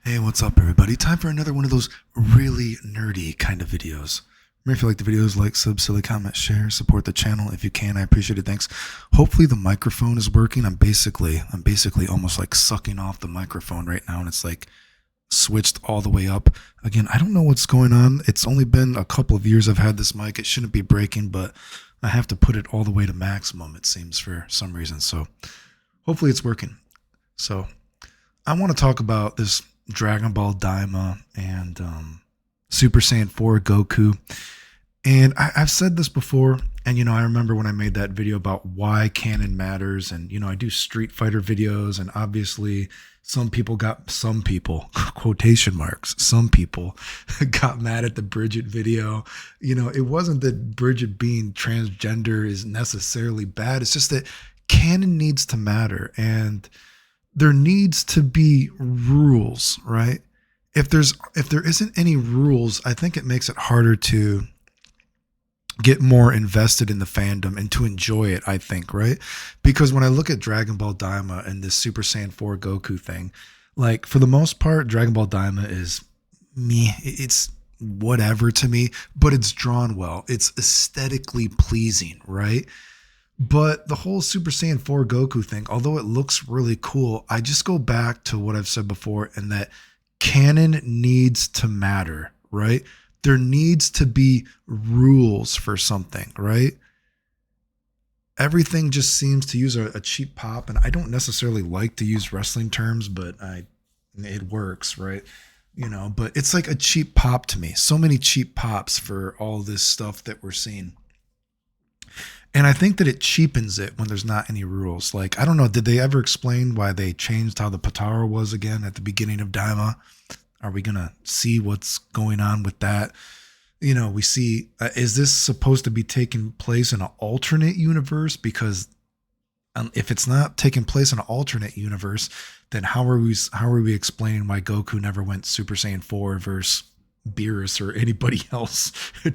Hey, what's up, everybody? Time for another one of those really nerdy kind of videos. Remember, if you like the videos, like, sub, silly, comment, share, support the channel if you can. I appreciate it. Thanks. Hopefully, the microphone is working. I'm basically almost like sucking off the microphone right now, and it's like switched all the way up. Again, I don't know what's going on. It's only been a couple of years I've had this mic. It shouldn't be breaking, but I have to put it all the way to maximum, it seems, for some reason. So hopefully, it's working. So I want to talk about this Dragon Ball Daima and Super Saiyan 4 Goku. And I've said this before, and I remember when I made that video about why canon matters, and I do Street Fighter videos, and obviously some people, quotation marks, some people got mad at the Bridget video. It wasn't that Bridget being transgender is necessarily bad. It's just that canon needs to matter, and there needs to be rules, right? If there isn't any rules, I think it makes it harder to get more invested in the fandom and to enjoy it, I think, right? Because when I look at Dragon Ball Daima and this Super Saiyan 4 Goku thing, like for the most part, Dragon Ball Daima is me. It's whatever to me, but it's drawn well. It's aesthetically pleasing, right? But the whole Super Saiyan 4 Goku thing, although it looks really cool, I just go back to what I've said before, and that canon needs to matter, right? There needs to be rules for something, right? Everything just seems to use a cheap pop, and I don't necessarily like to use wrestling terms, but it works, right? But it's like a cheap pop to me. So many cheap pops for all this stuff that we're seeing. And I think that it cheapens it when there's not any rules. Like, I don't know, did they ever explain why they changed how the Potara was again at the beginning of Daima? Are we going to see what's going on with that? We see, is this supposed to be taking place in an alternate universe? Because if it's not taking place in an alternate universe, then how are we explaining why Goku never went Super Saiyan 4 versus Beerus or anybody else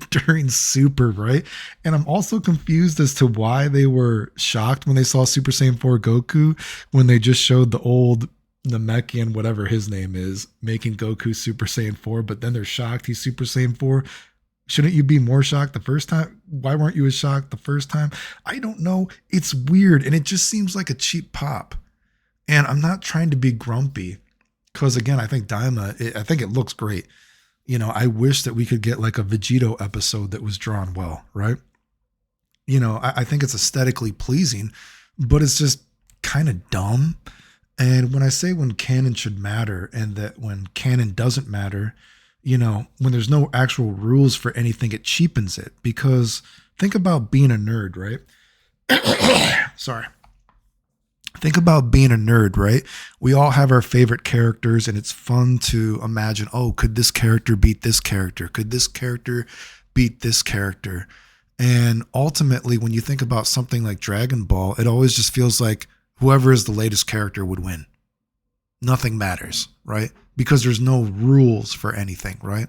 during Super, right? And I'm also confused as to why they were shocked when they saw Super Saiyan 4 Goku when they just showed the old Namekian, whatever his name is, making Goku Super Saiyan 4, but then they're shocked he's Super Saiyan 4. Shouldn't you be more shocked the first time? Why weren't you as shocked the first time? I don't know. It's weird, and it just seems like a cheap pop. And I'm not trying to be grumpy, because again, I think Daima, I think it looks great. I wish that we could get like a Vegito episode that was drawn well, right? I think it's aesthetically pleasing, but it's just kind of dumb. And when I say when canon should matter and that when canon doesn't matter, when there's no actual rules for anything, it cheapens it. Because think about being a nerd, right? Sorry. Think about being a nerd, right? We all have our favorite characters, and it's fun to imagine, oh, could this character beat this character? Could this character beat this character? And ultimately, when you think about something like Dragon Ball, it always just feels like whoever is the latest character would win. Nothing matters, right? Because there's no rules for anything, right?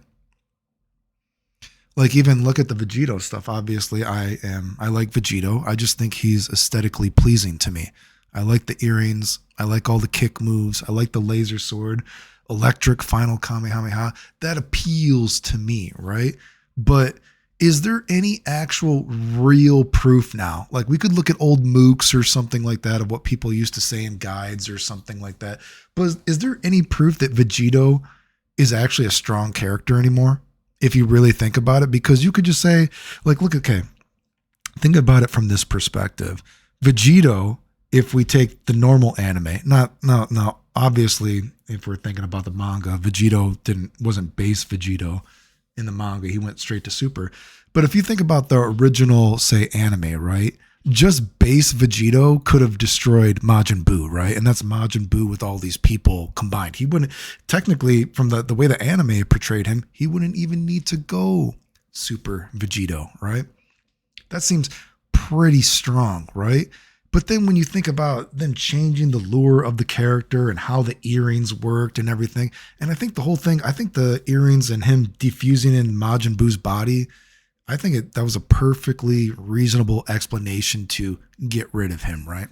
Like, even look at the Vegito stuff. Obviously, I like Vegito. I just think he's aesthetically pleasing to me. I like the earrings. I like all the kick moves. I like the laser sword, electric final Kamehameha. That appeals to me, right? But is there any actual real proof now? Like, we could look at old MOOCs or something like that of what people used to say in guides or something like that. But is there any proof that Vegito is actually a strong character anymore? If you really think about it, because you could just say, like, look, okay, think about it from this perspective. Vegito, if we take the normal anime, not obviously, if we're thinking about the manga, Vegito wasn't base Vegito in the manga. He went straight to Super. But if you think about the original, say, anime, right? Just base Vegito could have destroyed Majin Buu, right? And that's Majin Buu with all these people combined. He wouldn't, technically, from the way the anime portrayed him, he wouldn't even need to go Super Vegito, right? That seems pretty strong, right? But then when you think about them changing the lure of the character and how the earrings worked and everything, and I think the whole thing, I think the earrings and him diffusing in Majin Buu's body, I think that was a perfectly reasonable explanation to get rid of him, right?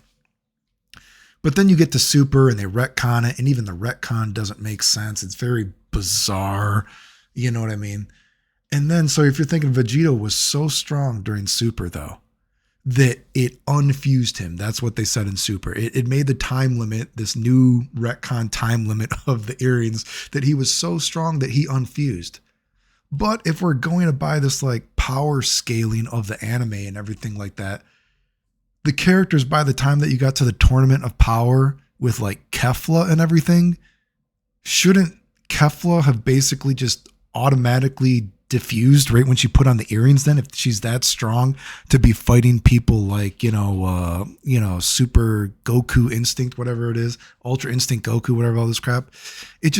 But then you get to Super and they retcon it, and even the retcon doesn't make sense. It's very bizarre. You know what I mean? And then, so if you're thinking Vegeta was so strong during Super, though, that it unfused him. That's what they said in Super. It made the time limit, this new retcon time limit of the earrings, that he was so strong that he unfused. But if we're going to buy this like power scaling of the anime and everything like that, the characters, by the time that you got to the Tournament of Power with like Kefla and everything, shouldn't Kefla have basically just automatically diffused right when she put on the earrings? Then, if she's that strong to be fighting people like, Super Goku Instinct, whatever it is, Ultra Instinct Goku, whatever, all this crap, it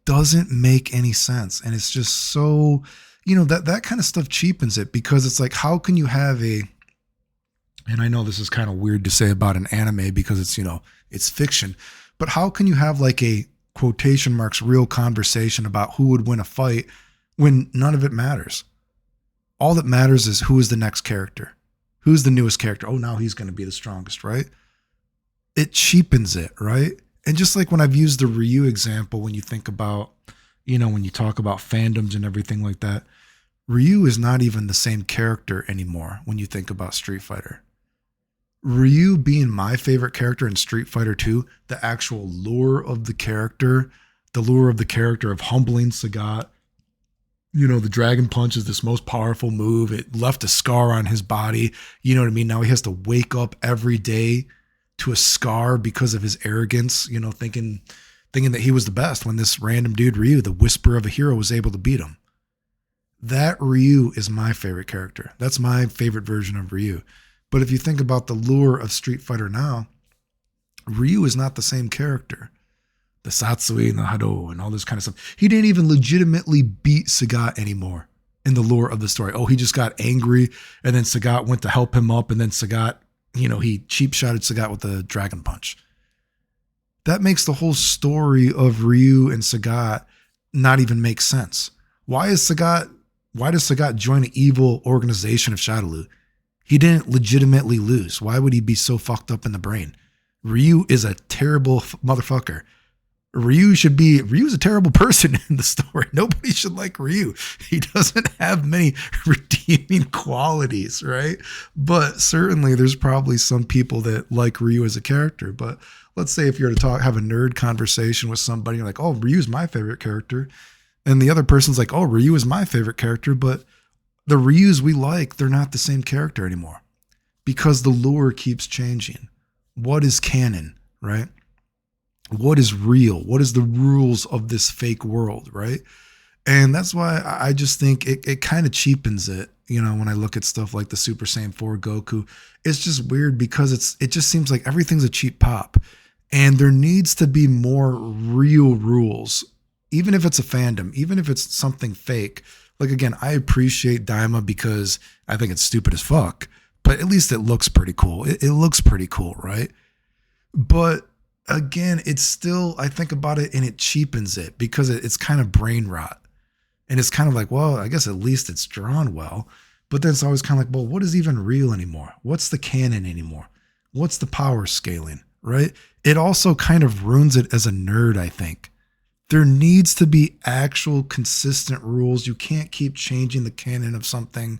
doesn't make any sense. And it's just so, that kind of stuff cheapens it, because it's like, how can you have and I know this is kind of weird to say about an anime because it's, it's fiction, but how can you have like a quotation marks real conversation about who would win a fight when none of it matters? All that matters is who is the next character, who's the newest character. Oh, now he's going to be the strongest, right? It cheapens it, right? And just like when I've used the Ryu example, when you think about, when you talk about fandoms and everything like that, Ryu is not even the same character anymore when you think about Street Fighter. Ryu being my favorite character in Street Fighter 2, the actual lure of the character of humbling Sagat. The Dragon Punch is this most powerful move. It left a scar on his body. You know what I mean? Now he has to wake up every day to a scar because of his arrogance, thinking that he was the best when this random dude, Ryu, the whisper of a hero, was able to beat him. That Ryu is my favorite character. That's my favorite version of Ryu. But if you think about the lure of Street Fighter now, Ryu is not the same character. The Satsui and the Hado and all this kind of stuff. He didn't even legitimately beat Sagat anymore in the lore of the story. Oh, he just got angry, and then Sagat went to help him up, and then Sagat, he cheap shotted Sagat with the Dragon Punch. That makes the whole story of Ryu and Sagat not even make sense. Why does Sagat join an evil organization of Shadaloo? He didn't legitimately lose. Why would he be so fucked up in the brain? Ryu is a terrible motherfucker. Ryu's a terrible person in the story. Nobody should like Ryu. He doesn't have many redeeming qualities, right? But certainly there's probably some people that like Ryu as a character. But let's say if you're to have a nerd conversation with somebody, you're like, oh, Ryu's my favorite character. And the other person's like, oh, Ryu is my favorite character. But the Ryus we like, they're not the same character anymore because the lure keeps changing. What is canon, right? What is real? What is the rules of this fake world, right? And that's why I just think it kind of cheapens it, when I look at stuff like the Super Saiyan 4 Goku. It's just weird because it just seems like everything's a cheap pop. And there needs to be more real rules, even if it's a fandom, even if it's something fake. Like, again, I appreciate Daima because I think it's stupid as fuck, but at least it looks pretty cool. It looks pretty cool, right? But again, it's still, I think about it and it cheapens it because it's kind of brain rot. And it's kind of like, well, I guess at least it's drawn well. But then it's always kind of like, well, what is even real anymore? What's the canon anymore? What's the power scaling, right? It also kind of ruins it as a nerd, I think. There needs to be actual consistent rules. You can't keep changing the canon of something.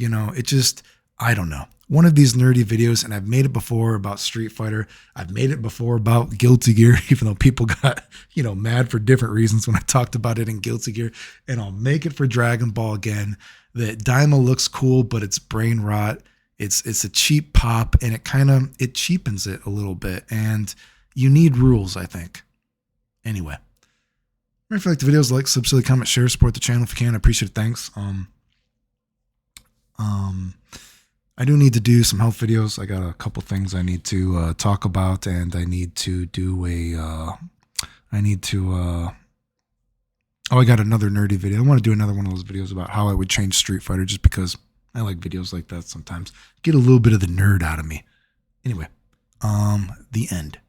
I don't know. One of these nerdy videos, and I've made it before about Street Fighter. I've made it before about Guilty Gear, even though people got, mad for different reasons when I talked about it in Guilty Gear. And I'll make it for Dragon Ball again. That Daima looks cool, but it's brain rot. It's a cheap pop, and it cheapens it a little bit. And you need rules, I think. Anyway. If you like the videos, like, subscribe, comment, share, support the channel if you can. I appreciate it. Thanks. I do need to do some health videos. I got a couple things I need to talk about, and I need to do I got another nerdy video. I want to do another one of those videos about how I would change Street Fighter just because I like videos like that sometimes. Get a little bit of the nerd out of me. Anyway, the end.